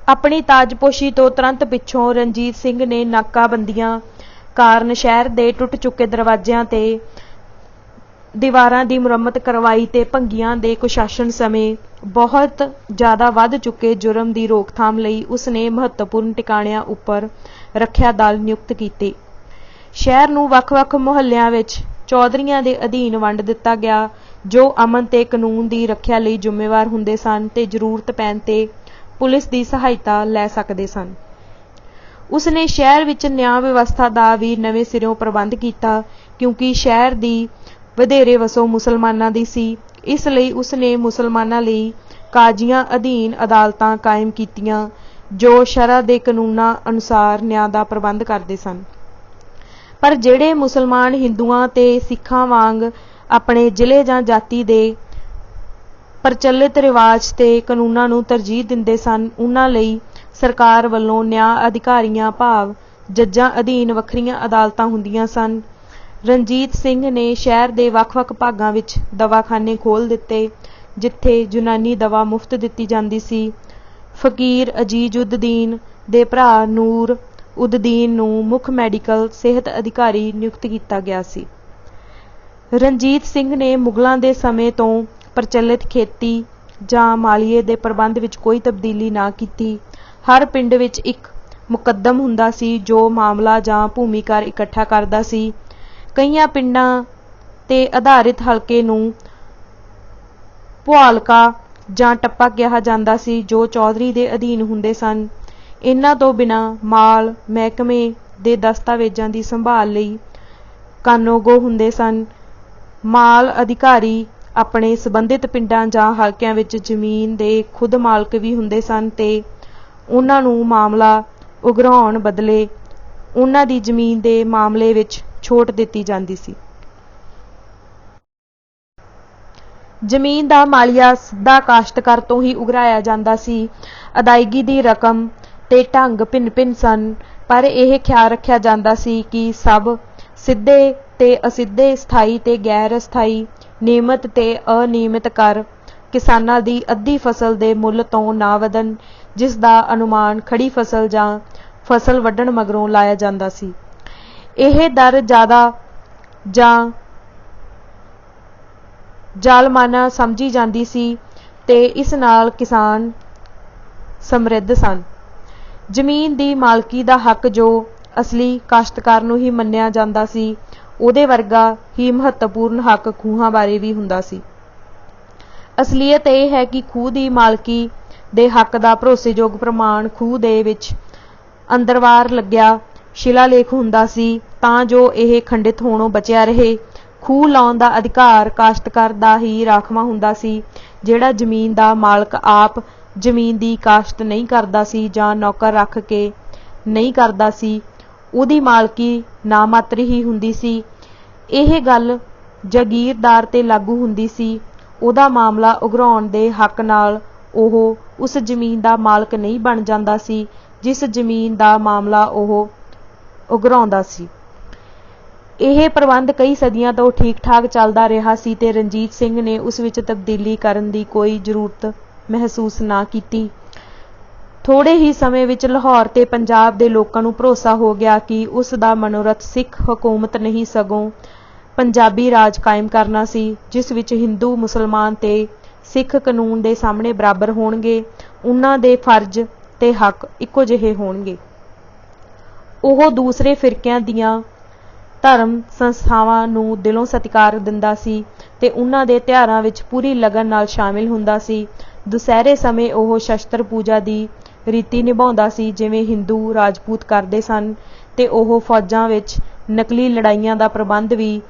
S1: ਆਪਣੀ ਤਾਜਪੋਸ਼ੀ ਤੋਂ ਤੁਰੰਤ ਪਿੱਛੋਂ ਰਣਜੀਤ ਸਿੰਘ ਨੇ ਨਾਕਾਬੰਦੀਆਂ ਕਾਰਨ ਸ਼ਹਿਰ ਦੇ ਟੁੱਟ ਚੁੱਕੇ ਦਰਵਾਜ਼ਿਆਂ ਤੇ ਦੀਵਾਰਾਂ ਦੀ ਮੁਰੰਮਤ ਕਰਵਾਈ ਤੇ ਭੰਗੀਆਂ ਦੇ ਕੁਸ਼ਾਸਨ ਸਮੇਂ ਬਹੁਤ ਜ਼ਿਆਦਾ ਵੱਧ ਚੁੱਕੇ ਜੁਰਮ ਦੀ ਰੋਕਥਾਮ ਲਈ ਉਸਨੇ ਮਹੱਤਵਪੂਰਨ ਟਿਕਾਣਿਆਂ ਉੱਪਰ ਰੱਖਿਆ ਦਲ ਨਿਯੁਕਤ ਕੀਤੇ। ਸ਼ਹਿਰ ਨੂੰ ਵੱਖ-ਵੱਖ ਮੁਹੱਲਿਆਂ ਵਿੱਚ ਚੌਧਰੀਆਂ ਦੇ ਅਧੀਨ ਵੰਡ ਦਿੱਤਾ ਗਿਆ ਜੋ ਅਮਨ ਤੇ ਕਾਨੂੰਨ ਦੀ ਰੱਖਿਆ ਲਈ ਜ਼ਿੰਮੇਵਾਰ ਹੁੰਦੇ ਸਨ ਤੇ ਜ਼ਰੂਰਤ ਪੈਣ ਤੇ ਪੁਲਿਸ ਦੀ ਸਹਾਇਤਾ ਲੈ ਸਕਦੇ ਸਨ। ਉਸਨੇ ਸ਼ਹਿਰ ਵਿੱਚ ਨਿਆਂ ਵਿਵਸਥਾ ਦਾ ਵੀ ਨਵੇਂ ਸਿਰਿਓਂ ਪ੍ਰਬੰਧ ਕੀਤਾ, ਕਿਉਂਕਿ ਸ਼ਹਿਰ ਦੀ ਵਧੇਰੇ ਵਸੋਂ ਮੁਸਲਮਾਨਾਂ ਦੀ ਸੀ। ਇਸ ਲਈ ਉਸਨੇ ਮੁਸਲਮਾਨਾਂ ਲਈ ਕਾਜ਼ੀਆਂ ਅਧੀਨ ਅਦਾਲਤਾਂ ਕਾਇਮ ਕੀਤੀਆਂ। ਜੋ ਸ਼ਰਅ ਦੇ ਕਾਨੂੰਨਾਂ ਅਨੁਸਾਰ ਨਿਆਂ ਦਾ ਪ੍ਰਬੰਧ ਕਰਦੇ ਸਨ। ਪਰ ਜਿਹੜੇ ਮੁਸਲਮਾਨ ਹਿੰਦੂਆਂ ਤੇ ਸਿੱਖਾਂ ਵਾਂਗ ਆਪਣੇ ਜ਼ਿਲ੍ਹੇ ਜਾਂ ਜਾਤੀ ਦੇ ਪ੍ਰਚਲਿਤ ਰਿਵਾਜ ਤੇ ਕਾਨੂੰਨਾਂ ਨੂੰ ਤਰਜੀਹ ਦਿੰਦੇ ਸਨ, ਉਨ੍ਹਾਂ ਲਈ ਸਰਕਾਰ ਵੱਲੋਂ ਨਿਆਂ ਅਧਿਕਾਰੀਆਂ ਭਾਵ ਜੱਜਾਂ ਅਧੀਨ ਵੱਖਰੀਆਂ ਅਦਾਲਤਾਂ ਹੁੰਦੀਆਂ ਸਨ। ਰਣਜੀਤ ਸਿੰਘ ਨੇ ਸ਼ਹਿਰ ਦੇ ਵੱਖ-ਵੱਖ ਭਾਗਾਂ ਵਿੱਚ ਦਵਾਖਾਨੇ ਖੋਲ੍ਹ ਦਿੱਤੇ, ਜਿੱਥੇ ਯੂਨਾਨੀ ਦਵਾ ਮੁਫਤ ਦਿੱਤੀ ਜਾਂਦੀ ਸੀ। ਫਕੀਰ ਅਜ਼ੀਜ਼-ਉਦ-ਦੀਨ ਦੇ ਭਰਾ ਨੂਰ-ਉਦ-ਦੀਨ ਨੂੰ ਮੁੱਖ ਮੈਡੀਕਲ ਸਿਹਤ ਅਧਿਕਾਰੀ ਨਿਯੁਕਤ ਕੀਤਾ ਗਿਆ ਸੀ। ਰਣਜੀਤ ਸਿੰਘ ਨੇ ਮੁਗਲਾਂ ਦੇ ਸਮੇਂ ਤੋਂ ਪ੍ਰਚਲਿਤ ਖੇਤੀ ਜਾਂ ਮਾਲੀਏ ਦੇ ਪ੍ਰਬੰਧ ਵਿੱਚ ਕੋਈ ਤਬਦੀਲੀ ਨਾ ਕੀਤੀ। ਹਰ ਪਿੰਡ ਵਿੱਚ ਇੱਕ ਮੁਕੱਦਮ ਹੁੰਦਾ ਸੀ ਜੋ ਮਾਮਲਾ ਜਾਂ ਭੂਮੀ ਕਰ ਇਕੱਠਾ ਕਰਦਾ ਸੀ। ਕਈਆਂ ਪਿੰਡਾਂ ਤੇ ਆਧਾਰਿਤ ਹਲਕੇ ਨੂੰ ਭੁਆਲਕਾ ਜਾਂ ਟੱਪਾ ਕਿਹਾ ਜਾਂਦਾ ਸੀ, ਜੋ ਚੌਧਰੀ ਦੇ ਅਧੀਨ ਹੁੰਦੇ ਸਨ। ਇਹਨਾਂ ਤੋਂ ਬਿਨਾਂ ਮਾਲ ਮਹਿਕਮੇ ਦੇ ਦਸਤਾਵੇਜ਼ਾਂ ਦੀ ਸੰਭਾਲ ਲਈ ਕਾਨੂੰਗੋ ਹੁੰਦੇ ਸਨ। ਮਾਲ ਅਧਿਕਾਰੀ ਆਪਣੇ ਸੰਬੰਧਿਤ ਪਿੰਡਾਂ ਜਾਂ ਹਲਕਿਆਂ ਵਿੱਚ ਜ਼ਮੀਨ ਦੇ ਖੁਦ ਮਾਲਕ ਵੀ ਹੁੰਦੇ ਸਨ ਤੇ ਉਹਨਾਂ ਨੂੰ ਮਾਮਲਾ ਉਗਰਾਉਣ ਬਦਲੇ ਉਹਨਾਂ ਦੀ ਜ਼ਮੀਨ ਦੇ ਮਾਮਲੇ ਵਿੱਚ ਛੋਟ ਦਿੱਤੀ ਜਾਂਦੀ ਸੀ। ਜ਼ਮੀਨ ਦਾ ਮਾਲੀਆ ਸਿੱਧਾ ਕਾਸ਼ਤਕਾਰ ਤੋਂ ਹੀ ਉਗਰਾਇਆ ਜਾਂਦਾ ਸੀ। ਅਦਾਇਗੀ ਦੀ ਰਕਮ ਤੇ ਢੰਗ ਭਿੰਨ-ਭਿੰਨ ਸਨ, ਪਰ ਇਹ ਖਿਆਲ ਰੱਖਿਆ ਜਾਂਦਾ ਸੀ ਕਿ ਸਭ ਸਿੱਧੇ ਤੇ ਅਸਿੱਧੇ, ਸਥਾਈ ਤੇ ਗੈਰ ਅਸਥਾਈ, ਨਿਯਮਤ ਤੇ ਅਨਿਯਮਤ ਕਰ ਕਿਸਾਨਾਂ ਦੀ ਅੱਧੀ ਫਸਲ ਦੇ ਮੁੱਲ ਤੋਂ ਨਾ ਵਧਣ, ਜਿਸ ਦਾ ਅਨੁਮਾਨ ਖੜੀ ਫਸਲ ਜਾਂ ਫਸਲ ਵੱਢਣ ਮਗਰੋਂ ਲਾਇਆ ਜਾਂਦਾ ਸੀ। ਇਹ ਦਰ ਜ਼ਿਆਦਾ ਜਾਂ ਜ਼ਾਲਮਾਨਾ ਸਮਝੀ ਜਾਂਦੀ ਸੀ ਤੇ ਇਸ ਨਾਲ ਕਿਸਾਨ ਸਮਰਿੱਧ ਸਨ। ਜ਼ਮੀਨ ਦੀ ਮਾਲਕੀ ਦਾ ਹੱਕ ਜੋ ਅਸਲੀ ਕਾਸ਼ਤਕਾਰ ਨੂੰ ਹੀ ਮੰਨਿਆ ਜਾਂਦਾ ਸੀ, ਉਹਦੇ ਵਰਗਾ ਹੀ ਮਹੱਤਵਪੂਰਨ ਹੱਕ ਖੂਹਾਂ ਬਾਰੇ ਵੀ ਹੁੰਦਾ ਸੀ। ਅਸਲੀਅਤ ਇਹ ਹੈ ਕਿ ਖੂਹ ਦੀ ਮਾਲਕੀ ਦੇ ਹੱਕ ਦਾ ਭਰੋਸੇਯੋਗ ਪ੍ਰਮਾਣ ਖੂਹ ਦੇ ਵਿੱਚ ਅੰਦਰਵਾਰ ਲੱਗਿਆ ਸ਼ਿਲਾਲੇਖ ਹੁੰਦਾ ਸੀ, ਤਾਂ ਜੋ ਇਹ ਖੰਡਿਤ ਹੋਣੋਂ ਬਚਿਆ ਰਹੇ। ਖੂਹ ਲਾਉਣ ਦਾ ਅਧਿਕਾਰ ਕਾਸ਼ਤਕਾਰ ਦਾ ਹੀ ਰਾਖਵਾਂ ਹੁੰਦਾ ਸੀ। ਜਿਹੜਾ ਜ਼ਮੀਨ ਦਾ ਮਾਲਕ ਆਪ ਜ਼ਮੀਨ ਦੀ ਕਾਸ਼ਤ ਨਹੀਂ ਕਰਦਾ ਸੀ ਜਾਂ ਨੌਕਰ ਰੱਖ ਕੇ ਨਹੀਂ ਕਰਦਾ ਸੀ, ਉਹਦੀ ਮਾਲਕੀ ਨਾਮਾਤਰ ਹੀ ਹੁੰਦੀ ਸੀ। ਇਹ ਗੱਲ ਜਾਗੀਰਦਾਰ ਤੇ ਲਾਗੂ ਹੁੰਦੀ ਸੀ। ਉਹਦਾ ਮਾਮਲਾ ਉਗਰਾਉਣ ਦੇ ਹੱਕ ਨਾਲ ਉਹ ਉਸ ਜ਼ਮੀਨ ਦਾ ਮਾਲਕ ਨਹੀਂ ਬਣ ਜਾਂਦਾ ਸੀ ਜਿਸ ਜ਼ਮੀਨ ਦਾ ਮਾਮਲਾ ਉਹ ਉਗਰਾਉਂਦਾ ਸੀ। ਇਹ ਪ੍ਰਬੰਧ ਕਈ ਸਦੀਆਂ ਤੋਂ ਠੀਕ-ਠਾਕ ਚੱਲਦਾ ਰਿਹਾ ਸੀ ਤੇ ਰਣਜੀਤ ਸਿੰਘ ਨੇ ਉਸ ਵਿੱਚ ਤਬਦੀਲੀ ਕਰਨ ਦੀ ਕੋਈ ਜ਼ਰੂਰਤ ਮਹਿਸੂਸ ਨਾ ਕੀਤੀ। ਥੋੜ੍ਹੇ ਹੀ ਸਮੇਂ ਵਿੱਚ ਲਾਹੌਰ ਤੇ ਪੰਜਾਬ ਦੇ ਲੋਕਾਂ ਨੂੰ ਭਰੋਸਾ ਹੋ ਗਿਆ ਕਿ ਉਸ ਦਾ ਮਨੋਰਥ ਸਿੱਖ ਹਕੂਮਤ ਨਹੀਂ ਸਗੋਂ ਪੰਜਾਬੀ ਰਾਜ ਕਾਇਮ ਕਰਨਾ ਸੀ, ਜਿਸ ਵਿੱਚ ਹਿੰਦੂ, ਮੁਸਲਮਾਨ ਤੇ ਸਿੱਖ ਕਾਨੂੰਨ ਦੇ ਸਾਹਮਣੇ ਬਰਾਬਰ ਹੋਣਗੇ। ਉਨ੍ਹਾਂ ਦੇ ਫਰਜ਼ ਤੇ ਹੱਕ ਇੱਕੋ ਜਿਹੇ ਹੋਣਗੇ। ਉਹ ਦੂਸਰੇ ਫਿਰਕਿਆਂ ਦੀਆਂ ਧਰਮ ਸੰਸਥਾਵਾਂ ਨੂੰ ਦਿਲੋਂ ਸਤਿਕਾਰ ਦਿੰਦਾ ਸੀ ਤੇ ਉਨ੍ਹਾਂ ਦੇ ਤਿਉਹਾਰਾਂ ਵਿੱਚ ਪੂਰੀ ਲਗਨ ਨਾਲ ਸ਼ਾਮਿਲ ਹੁੰਦਾ ਸੀ। ਦੁਸਹਿਰੇ ਸਮੇਂ ਉਹ ਸ਼ਸਤਰ ਪੂਜਾ ਦੀ ਰੀਤੀ ਨਿਭਾਉਂਦਾ ਸੀ ਜਿਵੇਂ ਹਿੰਦੂ ਰਾਜਪੂਤ ਕਰਦੇ ਸਨ, ਤੇ ਉਹ ਫੌਜਾਂ ਵਿੱਚ ਨਕਲੀ ਲੜਾਈਆਂ ਦਾ ਪ੍ਰਬੰਧ ਵੀ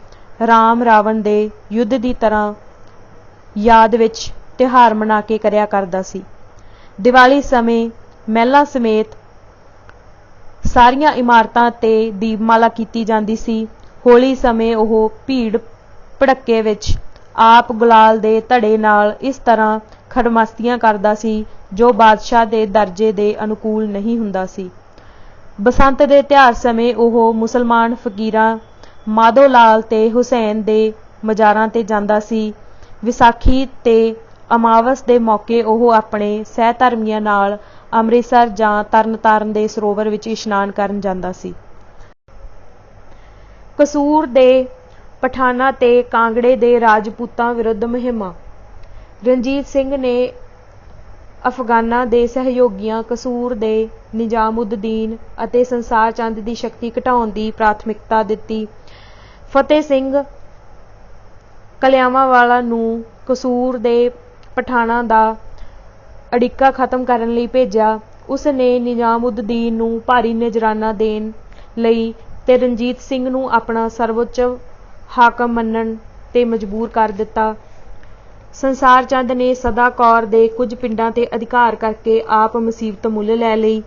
S1: ਰਾਮ ਰਾਵਣ ਦੇ ਯੁੱਧ ਦੀ ਤਰ੍ਹਾਂ ਯਾਦ ਵਿੱਚ ਤਿਉਹਾਰ ਮਨਾ ਕੇ ਕਰਿਆ ਕਰਦਾ ਸੀ। ਦੀਵਾਲੀ ਸਮੇਂ ਮਹਿਲਾਂ ਸਮੇਤ ਸਾਰੀਆਂ ਇਮਾਰਤਾਂ ਤੇ ਦੀਪਮਾਲਾ ਕੀਤੀ ਜਾਂਦੀ ਸੀ। ਹੋਲੀ ਸਮੇਂ ਉਹ ਭੀੜ ਭੜੱਕੇ ਵਿੱਚ ਆਪ ਗੁਲਾਲ ਦੇ ਧੜੇ ਨਾਲ ਇਸ ਤਰ੍ਹਾਂ ਖੜਮਸਤੀਆਂ ਕਰਦਾ ਸੀ ਜੋ ਬਾਦਸ਼ਾਹ ਦੇ ਦਰਜੇ ਦੇ ਅਨੁਕੂਲ ਨਹੀਂ ਹੁੰਦਾ ਸੀ। ਬਸੰਤ ਦੇ ਤਿਉਹਾਰ ਸਮੇਂ ਉਹ ਮੁਸਲਮਾਨ ਫਕੀਰਾਂ ਮਾਧੋ ਲਾਲ ਤੇ ਹੁਸੈਨ ਦੇ ਮਜ਼ਾਰਾਂ ਤੇ ਜਾਂਦਾ ਸੀ। ਵਿਸਾਖੀ ਤੇ ਅਮਾਵਸ ਦੇ ਮੌਕੇ ਉਹ ਆਪਣੇ ਸਹਿਧਰਮੀਆਂ ਨਾਲ ਅੰਮ੍ਰਿਤਸਰ ਜਾਂ ਤਰਨਤਾਰਨ ਦੇ ਸਰੋਵਰ ਵਿੱਚ ਇਸ਼ਨਾਨ ਕਰਨ ਜਾਂਦਾ ਸੀ। ਕਸੂਰ ਦੇ ਪਠਾਨਾਂ ਤੇ ਕਾਂਗੜੇ ਦੇ ਰਾਜਪੂਤਾਂ ਵਿਰੁੱਧ ਮੁਹਿੰਮਾਂ। ਰਣਜੀਤ ਸਿੰਘ ਨੇ ਅਫਗਾਨਾਂ ਦੇ ਸਹਿਯੋਗੀਆਂ ਕਸੂਰ ਦੇ ਨਿਜ਼ਾਮ-ਉਦ-ਦੀਨ ਅਤੇ ਸੰਸਾਰ ਚੰਦ ਦੀ ਸ਼ਕਤੀ ਘਟਾਉਣ ਦੀ ਪ੍ਰਾਥਮਿਕਤਾ ਦਿੱਤੀ। ਫਤਿਹ ਸਿੰਘ ਕਲਿਆਵਾਂਵਾਲਾ ਨੂੰ ਕਸੂਰ ਦੇ ਪਠਾਨਾਂ ਦਾ ਅੜਿੱਕਾ ਖਤਮ ਕਰਨ ਲਈ ਭੇਜਿਆ। ਉਸ ਨੇ ਨਿਜ਼ਾਮ-ਉਦ-ਦੀਨ ਨੂੰ ਭਾਰੀ ਨਜ਼ਰਾਨਾ ਦੇਣ ਲਈ ਤੇ ਰਣਜੀਤ ਸਿੰਘ ਨੂੰ ਆਪਣਾ ਸਰਵਉੱਚ ਹਾਕਮ ਮੰਨਣ ਤੇ ਮਜਬੂਰ ਕਰ ਦਿੱਤਾ। ਸੰਸਾਰ ਚੰਦ ਨੇ ਸਦਾ ਕੌਰ ਦੇ ਕੁਝ ਪਿੰਡਾਂ ਤੇ ਅਧਿਕਾਰ ਕਰਕੇ ਆਪ ਮੁਸੀਬਤ ਮੁੱਲ ਲੈ ਲਈ।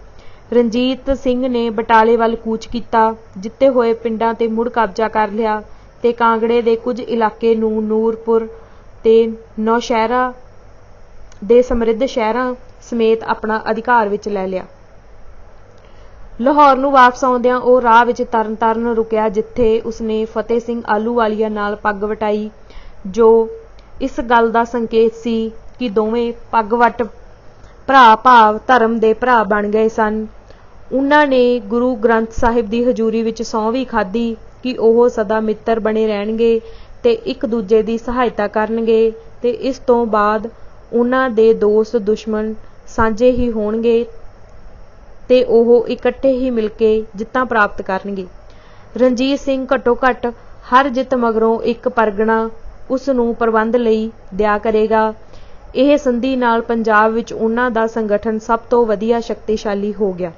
S1: ਰਣਜੀਤ ਸਿੰਘ ਨੇ ਬਟਾਲੇ ਵੱਲ ਕੂਚ ਕੀਤਾ, ਜਿੱਤੇ ਹੋਏ ਪਿੰਡਾਂ ਤੇ ਮੁੜ ਕਬਜ਼ਾ ਕਰ ਲਿਆ ਤੇ ਕਾਂਗੜੇ ਦੇ ਕੁਝ ਇਲਾਕੇ ਨੂੰ ਨੂਰਪੁਰ ਤੇ ਨੌਸ਼ਹਿਰਾ ਦੇ ਸਮਰਿੱਧ ਸ਼ਹਿਰਾਂ ਸਮੇਤ ਆਪਣਾ ਅਧਿਕਾਰ ਵਿੱਚ ਲੈ ਲਿਆ। ਲਾਹੌਰ ਨੂੰ ਵਾਪਸ ਆਉਂਦਿਆਂ ਉਹ ਰਾਹ ਵਿੱਚ ਤਰਨਤਾਰਨ ਰੁਕਿਆ, ਜਿੱਥੇ ਉਸਨੇ ਫਤਿਹ ਸਿੰਘ ਆਹਲੂਵਾਲੀਆ ਨਾਲ ਪੱਗ ਵਟਾਈ, ਜੋ ਇਸ ਗੱਲ ਦਾ ਸੰਕੇਤ ਸੀ ਕਿ ਦੋਵੇਂ ਪੱਗਵਟ ਭਰਾ ਭਾਵ ਧਰਮ ਦੇ ਭਰਾ ਬਣ ਗਏ ਸਨ। ਉਹਨਾਂ ਨੇ ਗੁਰੂ ਗ੍ਰੰਥ ਸਾਹਿਬ ਦੀ ਹਜ਼ੂਰੀ ਵਿੱਚ ਸਹੁੰ ਵੀ ਖਾਧੀ ਕਿ ਉਹ ਸਦਾ ਮਿੱਤਰ ਬਣੇ ਰਹਿਣਗੇ ਤੇ ਇੱਕ ਦੂਜੇ ਦੀ ਸਹਾਇਤਾ ਕਰਨਗੇ ਤੇ ਇਸ ਤੋਂ ਬਾਅਦ ਉਹਨਾਂ ਦੇ ਦੋਸਤ ਦੁਸ਼ਮਣ ਸਾਂਝੇ ਹੀ ਹੋਣਗੇ ਤੇ ਉਹ ਇਕੱਠੇ ਹੀ ਮਿਲ ਕੇ ਜਿੱਤਾਂ ਪ੍ਰਾਪਤ ਕਰਨਗੇ। ਰਣਜੀਤ ਸਿੰਘ ਘੱਟੋ ਘੱਟ ਹਰ ਜਿੱਤ ਮਗਰੋਂ ਇੱਕ ਪਰਗਣਾ ਉਸ ਨੂੰ ਪ੍ਰਬੰਧ ਲਈ ਦਿਆ ਕਰੇਗਾ। ਇਹ ਸੰਧੀ ਨਾਲ ਪੰਜਾਬ ਵਿੱਚ ਉਹਨਾਂ ਦਾ ਸੰਗਠਨ ਸਭ ਤੋਂ ਵਧੀਆ ਸ਼ਕਤੀਸ਼ਾਲੀ ਹੋ ਗਿਆ।